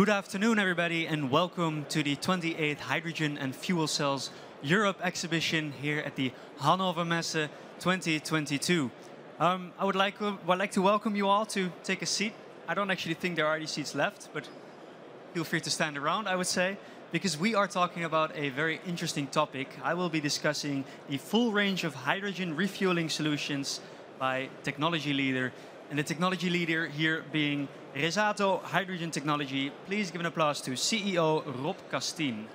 Good afternoon, everybody, and welcome to the 28th Hydrogen and Fuel Cells Europe exhibition here at the Hannover Messe 2022. I would like to welcome you all to take a seat. I don't actually think there are any seats left, but feel free to stand around, I would say, because we are talking about a very interesting topic. I will be discussing the full range of hydrogen refueling solutions by technology leader, and the technology leader here being Resato Hydrogen Technology. Please give an applause to CEO Rob Castien.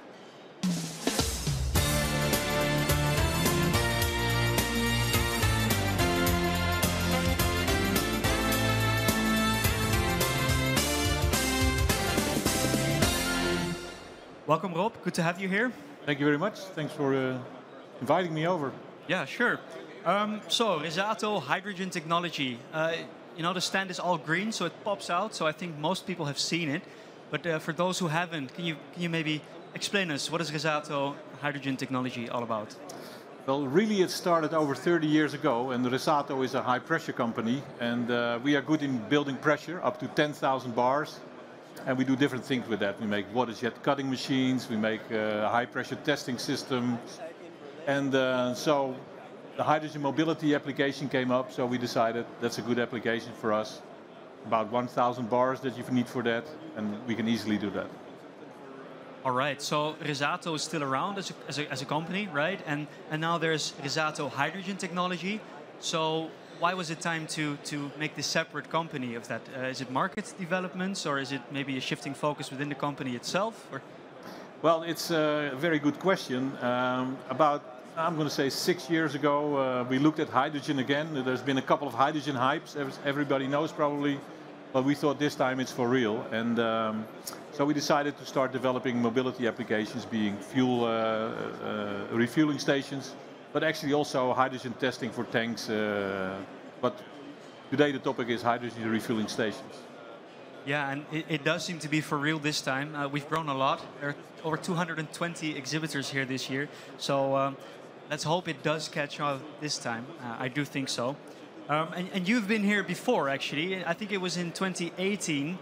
Welcome, Rob. Good to have you here. Thank you very much. Thanks for inviting me over. Yeah, sure. So, Resato Hydrogen Technology. You know, the stand is all green, so it pops out. So I think most people have seen it. But for those who haven't, can you maybe explain us what is Resato Hydrogen Technology all about? Well, really, it started over 30 years ago, and Resato is a high-pressure company, and we are good in building pressure up to 10,000 bars. And we do different things with that. We make water-jet cutting machines, we make a high-pressure testing system. And so the hydrogen mobility application came up, so we decided that's a good application for us. About 1,000 bars that you need for that, and we can easily do that. All right, so Resato is still around as a company, right? And now there's Resato Hydrogen Technology. So why was it time to make this separate company of that? Is it market developments, or is it maybe a shifting focus within the company itself? Or? Well, it's a very good question. I'm going to say 6 years ago, we looked at hydrogen again. There's been a couple of hydrogen hypes, everybody knows probably, but we thought this time it's for real. And so we decided to start developing mobility applications, being fuel refueling stations, but actually also hydrogen testing for tanks. But today the topic is hydrogen refueling stations. Yeah, and it does seem to be for real this time. We've grown a lot. There are over 220 exhibitors here this year. So let's hope it does catch on this time. I do think so. And you've been here before, actually. I think it was in 2018.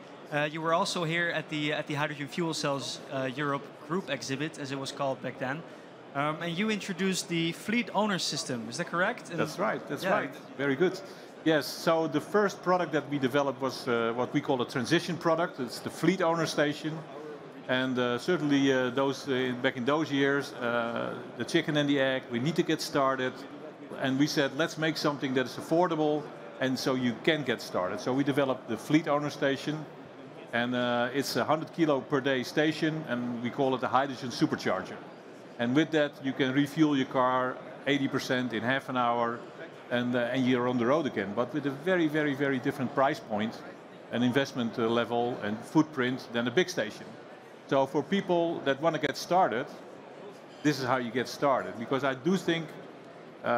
You were also here at the Hydrogen Fuel Cells Europe Group exhibit, as it was called back then. And you introduced the fleet owner system. Is that correct? That's right. That's right. Very good. Yes, so the first product that we developed was what we call a transition product. It's the fleet owner station. And certainly back in those years, the chicken and the egg, we need to get started. And we said, let's make something that is affordable and so you can get started. So we developed the fleet owner station. And it's a 100 kilo per day station, and we call it a hydrogen supercharger. And with that, you can refuel your car 80% in half an hour. And you're on the road again, but with a very, very, very different price point, an investment level and footprint than a big station. So for people that want to get started, this is how you get started. Because I do think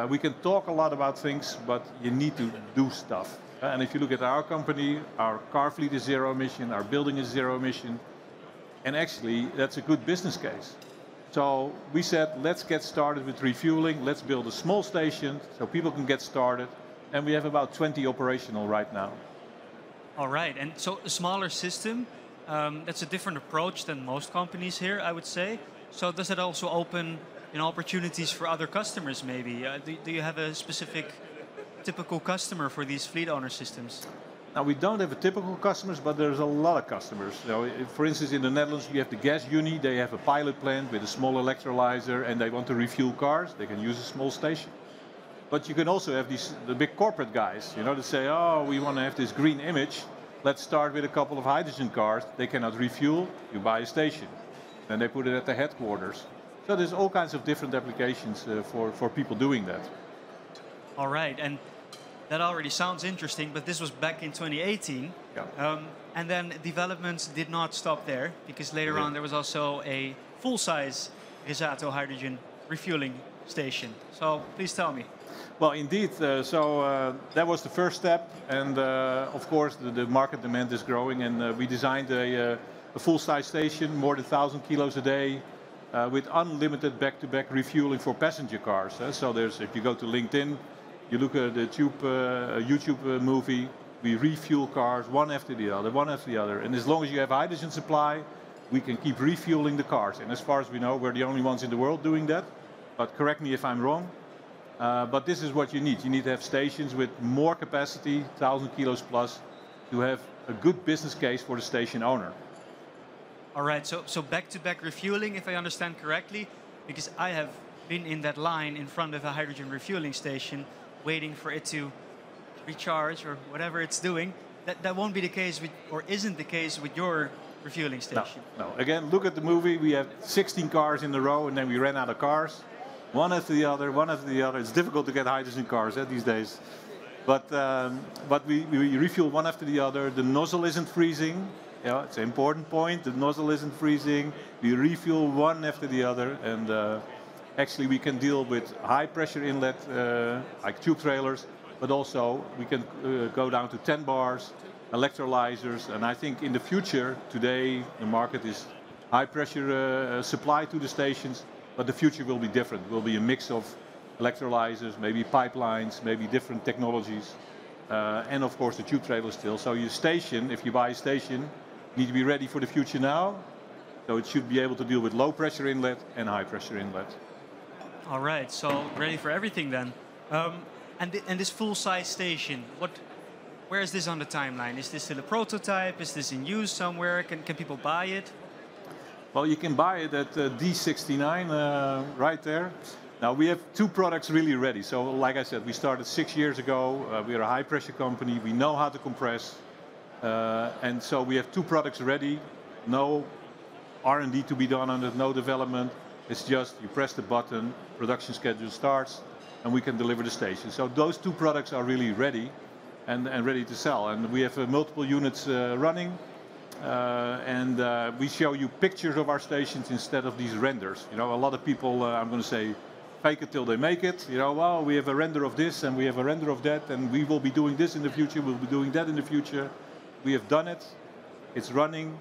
we can talk a lot about things, but you need to do stuff. And if you look at our company, our car fleet is zero emission, our building is zero emission, and actually that's a good business case. So we said, let's get started with refueling. Let's build a small station so people can get started. And we have about 20 operational right now. All right, and so a smaller system, that's a different approach than most companies here, I would say. So does it also open opportunities for other customers maybe? Do you have a specific typical customer for these fleet owner systems? Now, we don't have a typical customers, but there's a lot of customers. So, for instance, in the Netherlands, you have the gas uni. They have a pilot plant with a small electrolyzer, and they want to refuel cars. They can use a small station. But you can also have the big corporate guys, that say, oh, we want to have this green image. Let's start with a couple of hydrogen cars. They cannot refuel. You buy a station. Then they put it at the headquarters. So there's all kinds of different applications for people doing that. All right. And that already sounds interesting, but this was back in 2018. Yeah. And then developments did not stop there, because later on there was also a full-size Resato hydrogen refueling station. So please tell me. Well, indeed. That was the first step. And of course, the market demand is growing. And we designed a full-size station, more than 1,000 kilos a day, with unlimited back-to-back refueling for passenger cars. So if you go to LinkedIn, you look at the YouTube movie, We refuel cars one after the other, one after the other. And as long as you have hydrogen supply, we can keep refueling the cars. And as far as we know, we're the only ones in the world doing that. But correct me if I'm wrong. But this is what you need. You need to have stations with more capacity, 1,000 kilos plus, to have a good business case for the station owner. All right, so back-to-back refueling, if I understand correctly, because I have been in that line in front of a hydrogen refueling station, waiting for it to recharge or whatever it's doing. That won't be the case with, or isn't the case with your refueling station. No. Again, look at the movie. We have 16 cars in a row, and then we ran out of cars. One after the other, one after the other. It's difficult to get hydrogen cars these days. But we refuel one after the other. The nozzle isn't freezing. Yeah, it's an important point. The nozzle isn't freezing. We refuel one after the other. And actually, we can deal with high pressure inlet, like tube trailers. But also, we can go down to 10 bars, electrolyzers. And I think in the future, today, the market is high pressure supply to the stations. But the future will be different. It will be a mix of electrolyzers, maybe pipelines, maybe different technologies. And of course the tube trailer still. So your station, if you buy a station, you need to be ready for the future now. So it should be able to deal with low pressure inlet and high pressure inlet. All right, so ready for everything then. And this full-size station, where is this on the timeline? Is this still a prototype? Is this in use somewhere? Can people buy it? Well, you can buy it at D69 right there. Now we have two products really ready. So like I said, we started 6 years ago. We are a high pressure company. We know how to compress. And so we have two products ready. No R&D to be done on it, no development. It's just you press the button, production schedule starts, and we can deliver the station. So those two products are really ready and ready to sell. And we have multiple units running. We show you pictures of our stations instead of these renders. You know, a lot of people, I'm going to say, fake it till they make it. You know, well, we have a render of this and we have a render of that, and we will be doing this in the future, we'll be doing that in the future. We have done it. It's running.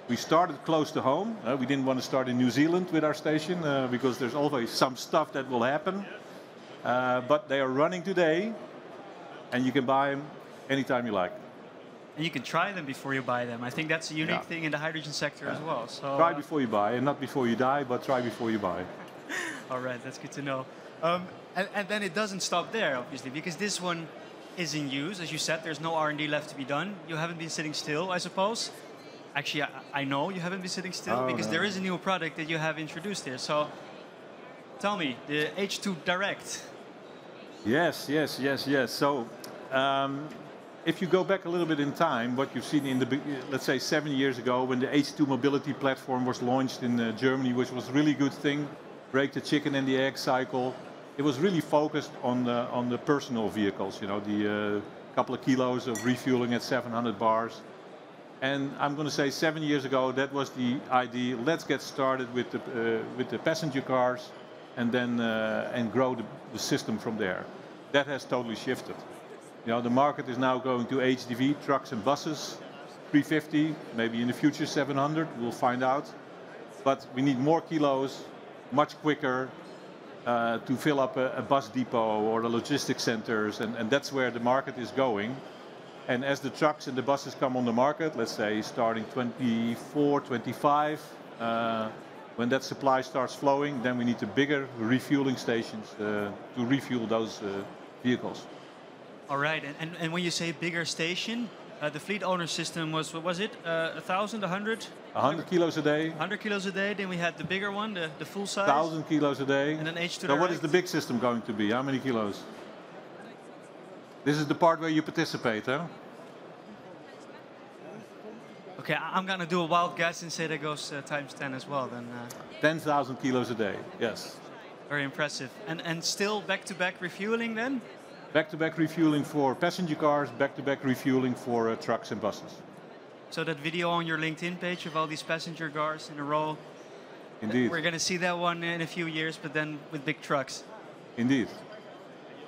We started close to home. We didn't want to start in New Zealand with our station because there's always some stuff that will happen. But they are running today, and you can buy them anytime you like. And you can try them before you buy them. I think that's a unique thing in the hydrogen sector as well. So try before you buy, and not before you die, but try before you buy. All right, that's good to know. And then it doesn't stop there, obviously, because this one is in use. As you said, there's no R&D left to be done. You haven't been sitting still, I suppose. Actually, I know you haven't been sitting still because there is a new product that you have introduced here. So tell me, the H2 Direct. Yes. So if you go back a little bit in time, what you've seen in the, let's say 7 years ago, when the H2 mobility platform was launched in Germany, which was a really good thing, break the chicken and the egg cycle. It was really focused on the personal vehicles, you know, the couple of kilos of refueling at 700 bars. And I'm going to say 7 years ago, that was the idea. Let's get started with the passenger cars, and then and grow the system from there. That has totally shifted. You know, the market is now going to HDV, trucks and buses, 350, maybe in the future 700, we'll find out. But we need more kilos, much quicker, to fill up a bus depot or the logistics centers, and that's where the market is going. And as the trucks and the buses come on the market, let's say starting 24, 25, when that supply starts flowing, then we need the bigger refueling stations to refuel those vehicles. All right, and when you say bigger station, the fleet owner system was, what was it, 1,000, 100? 100 kilos a day. 100 kilos a day, then we had the bigger one, the full size. 1,000 kilos a day. And then H2 So what is the big system going to be? How many kilos? This is the part where you participate, huh? Okay, I'm going to do a wild guess and say that goes times 10 as well. Then 10,000 kilos a day, yes. Very impressive. And still back-to-back refueling then? Back-to-back refueling for passenger cars, back-to-back refueling for trucks and buses. So that video on your LinkedIn page of all these passenger cars in a row. Indeed. We're going to see that one in a few years, but then with big trucks. Indeed.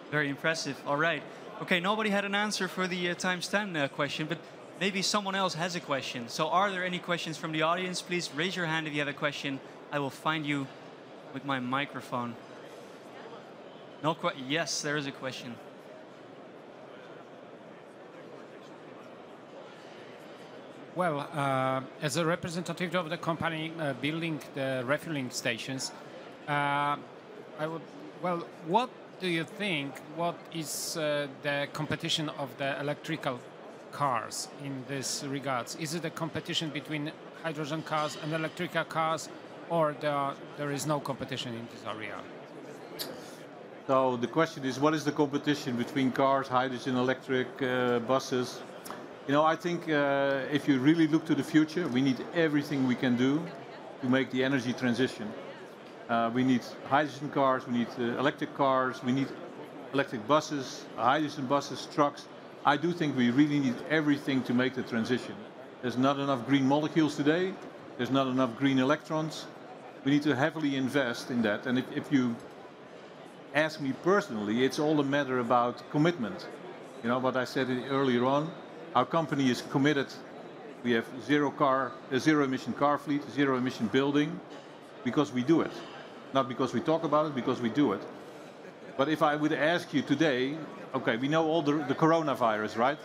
Very impressive. All right. Okay, nobody had an answer for the times 10 question, but maybe someone else has a question. So are there any questions from the audience? Please raise your hand if you have a question. I will find you with my microphone. No Yes, there is a question. Well, as a representative of the company building the refueling stations, I would. Well, what do you think? What is the competition of the electrical cars in this regards? Is it a competition between hydrogen cars and electrical cars, or there is no competition in this area? So the question is, what is the competition between cars, hydrogen, electric, buses? You know, I think if you really look to the future, we need everything we can do to make the energy transition. We need hydrogen cars, we need electric cars, we need electric buses, hydrogen buses, trucks. I do think we really need everything to make the transition. There's not enough green molecules today, there's not enough green electrons. We need to heavily invest in that. And if you ask me personally, it's all a matter about commitment. You know, what I said earlier on, our company is committed. We have zero emission car fleet, zero emission building, because we do it. Not because we talk about it, because we do it. But if I would ask you today, okay, we know all the coronavirus, right?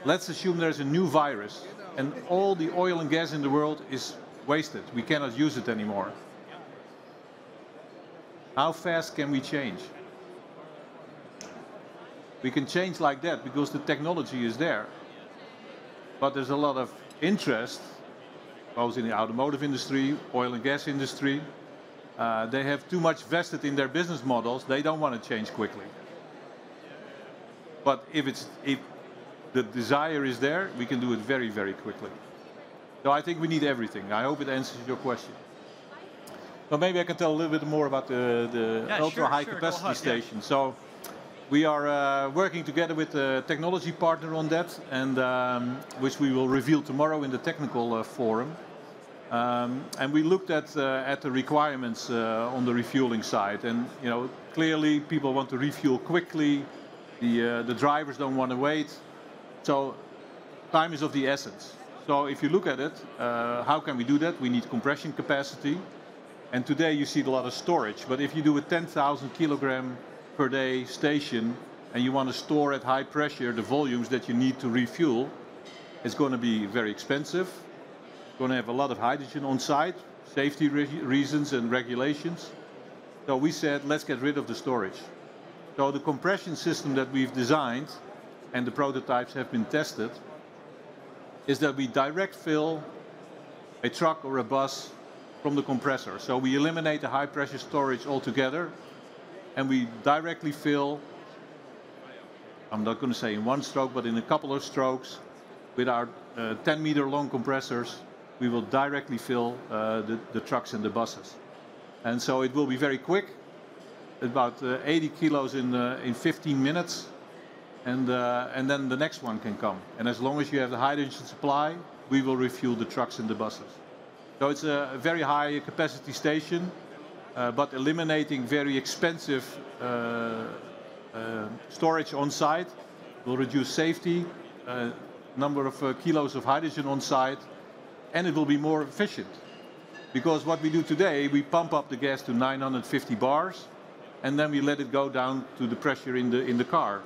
Let's assume there's a new virus and all the oil and gas in the world is wasted. We cannot use it anymore. How fast can we change? We can change like that because the technology is there. But there's a lot of interest, both in the automotive industry, oil and gas industry. They have too much vested in their business models. They don't want to change quickly. But if the desire is there, we can do it very, very quickly. So I think we need everything. I hope it answers your question. But maybe I can tell a little bit more about the ultra-high capacity station. Yeah. So we are working together with a technology partner on that, and which we will reveal tomorrow in the technical forum. And we looked at the requirements on the refueling side, and you know, clearly people want to refuel quickly. The drivers don't want to wait, so time is of the essence. So if you look at it, how can we do that? We need compression capacity, and today you see a lot of storage. But if you do a 10,000 kilogram per day station and you want to store at high pressure the volumes that you need to refuel, it's going to be very expensive. Going to have a lot of hydrogen on site, safety reasons and regulations. So we said, let's get rid of the storage. So the compression system that we've designed, and the prototypes have been tested, is that we direct fill a truck or a bus from the compressor. So we eliminate the high pressure storage altogether, and we directly fill, I'm not going to say in one stroke, but in a couple of strokes, with our 10-meter long compressors. We will directly fill the trucks and the buses. And so it will be very quick, about 80 kilos in 15 minutes, and then the next one can come. And as long as you have the hydrogen supply, we will refuel the trucks and the buses. So it's a very high capacity station, but eliminating very expensive storage on site will reduce safety, number of kilos of hydrogen on site, and it will be more efficient. Because what we do today, we pump up the gas to 950 bars, and then we let it go down to the pressure in the car.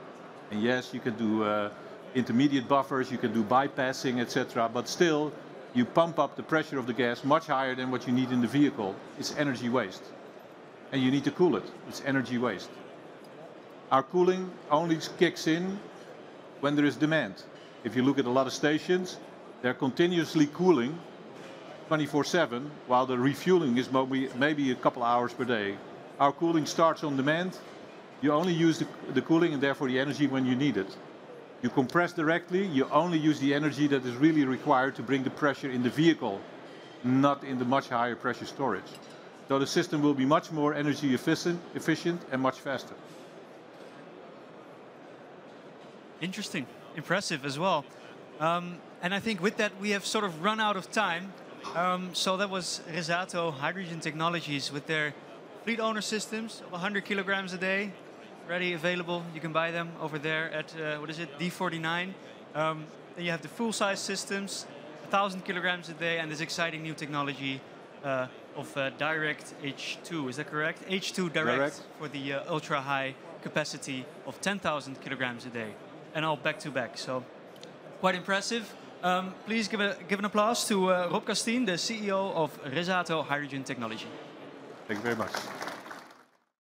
And yes, you can do intermediate buffers, you can do bypassing, etc. But still, you pump up the pressure of the gas much higher than what you need in the vehicle. It's energy waste. And you need to cool it. It's energy waste. Our cooling only kicks in when there is demand. If you look at a lot of stations, they're continuously cooling 24/7, while the refueling is maybe a couple hours per day. Our cooling starts on demand. You only use the cooling and therefore the energy when you need it. You compress directly, you only use the energy that is really required to bring the pressure in the vehicle, not in the much higher pressure storage. So the system will be much more energy efficient and much faster. Interesting, impressive as well. And I think with that we have sort of run out of time. So that was Resato Hydrogen Technologies with their fleet owner systems of 100 kilograms a day, ready, available. You can buy them over there at, what is it, D49. Then you have the full-size systems, 1,000 kilograms a day, and this exciting new technology of direct H2. Is that correct? H2 direct. For the ultra-high capacity of 10,000 kilograms a day, and all back-to-back. So quite impressive. Please give an applause to Rob Castien, the CEO of Resato Hydrogen Technology. Thank you very much.